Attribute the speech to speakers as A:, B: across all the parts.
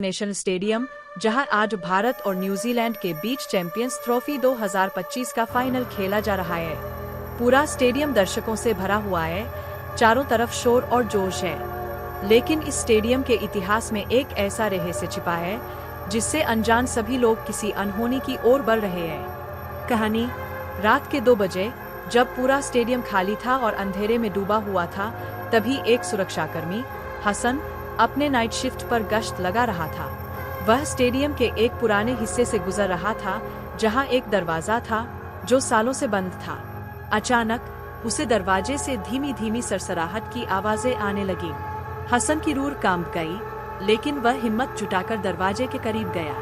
A: National stadium, जहां आज भारत और न्यूजीलैंड के बीच चैंपियंस ट्रॉफी 2025 का फाइनल खेला जा रहा है। पूरा स्टेडियम दर्शकों से भरा हुआ है, चारों तरफ शोर और जोश है। लेकिन इस स्टेडियम के इतिहास में एक ऐसा रहस्य छिपा है जिससे अनजान सभी लोग किसी अनहोनी की ओर बढ़ रहे हैं। कहानी रात के 2 बजे, जब पूरा स्टेडियम खाली था और अंधेरे में डूबा हुआ था, तभी एक सुरक्षाकर्मी हसन अपने नाइट शिफ्ट पर गश्त लगा रहा था। वह स्टेडियम के एक पुराने हिस्से से गुजर रहा था जहां एक दरवाजा था जो सालों से बंद था। अचानक उसे दरवाजे से धीमी धीमी सरसराहट की आवाजें आने लगी। हसन की रूह कांप गई, लेकिन वह हिम्मत जुटाकर दरवाजे के करीब गया।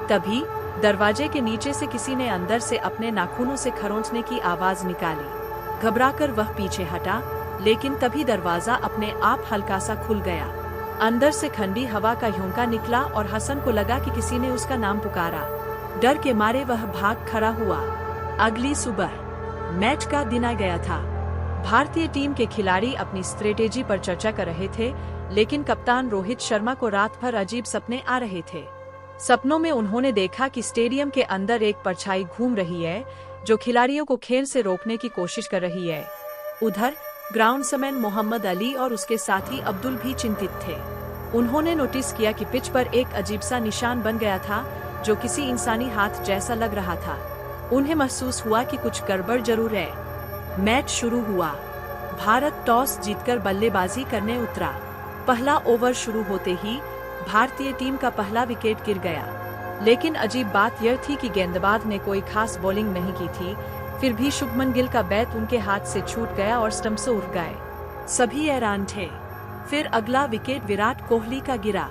A: तभी दरवाजे के नीचे से किसी ने अंदर से अपने नाखूनों से खरोंचने की आवाज निकाली। घबराकर वह पीछे हटा, लेकिन तभी दरवाजा अपने आप हल्का सा खुल गया। अंदर से ठंडी हवा का झोंका निकला और हसन को लगा कि किसी ने उसका नाम पुकारा। डर के मारे वह भाग खड़ा हुआ। अगली सुबह मैच का दिन आ गया था। भारतीय टीम के खिलाड़ी अपनी स्ट्रेटेजी पर चर्चा कर रहे थे, लेकिन कप्तान रोहित शर्मा को रात भर अजीब सपने आ रहे थे। सपनों में उन्होंने देखा कि स्टेडियम के अंदर एक परछाई घूम रही है जो खिलाड़ियों को खेल से रोकने की कोशिश कर रही है। उधर ग्राउंडसमैन मोहम्मद अली और उसके साथी अब्दुल भी चिंतित थे। उन्होंने नोटिस किया कि पिच पर एक अजीब सा निशान बन गया था जो किसी इंसानी हाथ जैसा लग रहा था। उन्हें महसूस हुआ कि कुछ गड़बड़ जरूर है। मैच शुरू हुआ। भारत टॉस जीतकर बल्लेबाजी करने उतरा। पहला ओवर शुरू होते ही भारतीय टीम का पहला विकेट गिर गया। लेकिन अजीब बात यह थी कि गेंदबाज ने कोई खास बॉलिंग नहीं की थी। फिर भी शुभमन गिल का बैट उनके हाथ से छूट गया और स्टंप से उड़ गए। सभी हैरान थे। फिर अगला विकेट विराट कोहली का गिरा।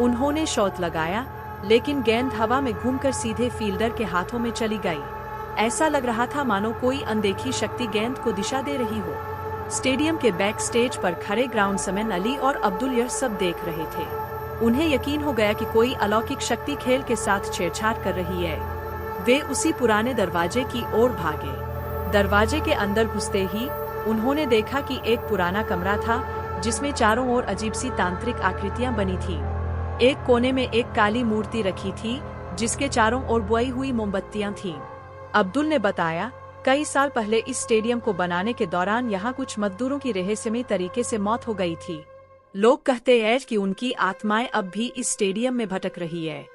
A: उन्होंने शॉट लगाया, लेकिन गेंद हवा में घूमकर सीधे फील्डर के हाथों में चली गई। ऐसा लग रहा था मानो कोई अनदेखी शक्ति गेंद को दिशा दे रही हो। स्टेडियम के बैक स्टेज पर खड़े ग्राउंडसमैन अली और अब्दुल यह सब देख रहे थे। उन्हें यकीन हो गया कि कोई अलौकिक शक्ति खेल के साथ छेड़छाड़ कर रही है। वे उसी पुराने दरवाजे की ओर भागे। दरवाजे के अंदर घुसते ही उन्होंने देखा कि एक पुराना कमरा था जिसमें चारों ओर अजीब सी तांत्रिक आकृतियां बनी थी। एक कोने में एक काली मूर्ति रखी थी जिसके चारों ओर बुआई हुई मोमबत्तियां थीं। अब्दुल ने बताया, कई साल पहले इस स्टेडियम को बनाने के दौरान यहाँ कुछ मजदूरों की रहस्यमयी तरीके से मौत हो गई थी। लोग कहते हैं कि उनकी आत्माएं अब भी इस स्टेडियम में भटक रही है।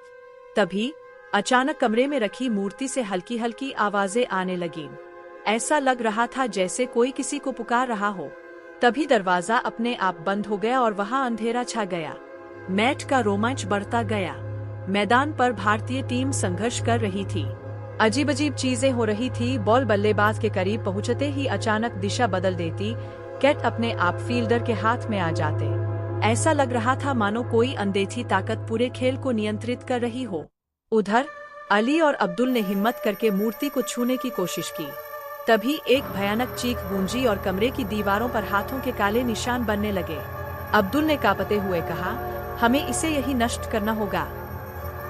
A: तभी अचानक कमरे में रखी मूर्ति से हल्की हल्की आवाजें आने लगीं। ऐसा लग रहा था जैसे कोई किसी को पुकार रहा हो। तभी दरवाजा अपने आप बंद हो गया और वहां अंधेरा छा गया। मैच का रोमांच बढ़ता गया। मैदान पर भारतीय टीम संघर्ष कर रही थी। अजीब अजीब चीजें हो रही थी। बॉल बल्लेबाज के करीब पहुंचते ही अचानक दिशा बदल देती। कैच अपने आप फील्डर के हाथ में आ जाते। ऐसा लग रहा था मानो कोई अनदेखी ताकत पूरे खेल को नियंत्रित कर रही हो। उधर अली और अब्दुल ने हिम्मत करके मूर्ति को छूने की कोशिश की। तभी एक भयानक चीख गूंजी और कमरे की दीवारों पर हाथों के काले निशान बनने लगे। अब्दुल ने कांपते हुए कहा, हमें इसे यही नष्ट करना होगा।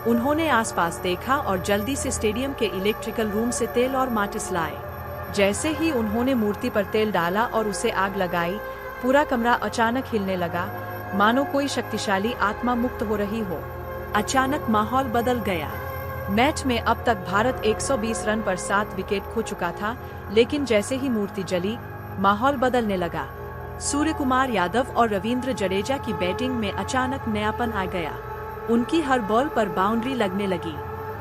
A: उन्होंने आसपास देखा और जल्दी से स्टेडियम के इलेक्ट्रिकल रूम से तेल और माचिस लाए। जैसे ही उन्होंने मूर्ति पर तेल डाला और उसे आग लगाई, पूरा कमरा अचानक हिलने लगा, मानो कोई शक्तिशाली आत्मा मुक्त हो रही हो। अचानक माहौल बदल गया। मैच में अब तक भारत 120 रन पर 7 विकेट खो चुका था, लेकिन जैसे ही मूर्ति जली, माहौल बदलने लगा। सूर्यकुमार यादव और रविंद्र जडेजा की बैटिंग में अचानक नयापन आ गया। उनकी हर बॉल पर बाउंड्री लगने लगी।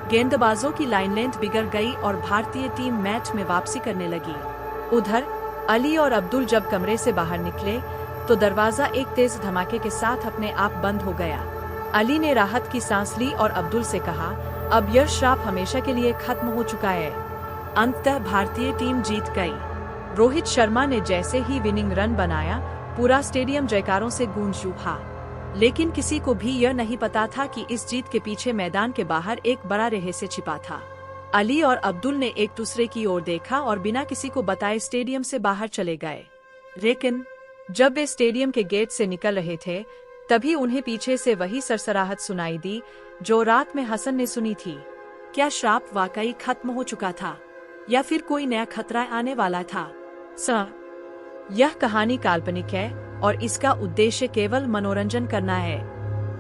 A: गेंदबाजों की लाइन लेंथ बिगड़ गई और भारतीय टीम मैच में वापसी करने लगी। उधर अली और अब्दुल जब कमरे से बाहर निकले तो दरवाजा एक तेज धमाके के साथ अपने आप बंद हो गया। अली ने राहत की सांस ली और अब्दुल से कहा, अब यह श्राप हमेशा के लिए खत्म हो चुका है। अंततः भारतीय टीम जीत गई। रोहित शर्मा ने जैसे ही विनिंग रन बनाया, पूरा स्टेडियम जयकारों से गूंज उठा। लेकिन किसी को भी यह नहीं पता था कि इस जीत के पीछे मैदान के बाहर एक बड़ा रहस्य छिपा था। अली और अब्दुल ने एक दूसरे की ओर देखा और बिना किसी को बताए स्टेडियम से बाहर चले गए। लेकिन जब वे स्टेडियम के गेट से निकल रहे थे, तभी उन्हें पीछे से वही सरसराहट सुनाई दी जो रात में हसन ने सुनी थी। क्या श्राप वाकई खत्म हो चुका था या फिर कोई नया खतरा आने वाला था? यह कहानी काल्पनिक है और इसका उद्देश्य केवल मनोरंजन करना है।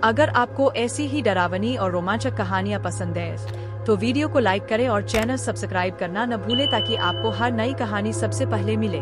A: अगर आपको ऐसी ही डरावनी और रोमांचक कहानियां पसंद है तो वीडियो को लाइक करें और चैनल सब्सक्राइब करना न भूलें ताकि आपको हर नई कहानी सबसे पहले मिले।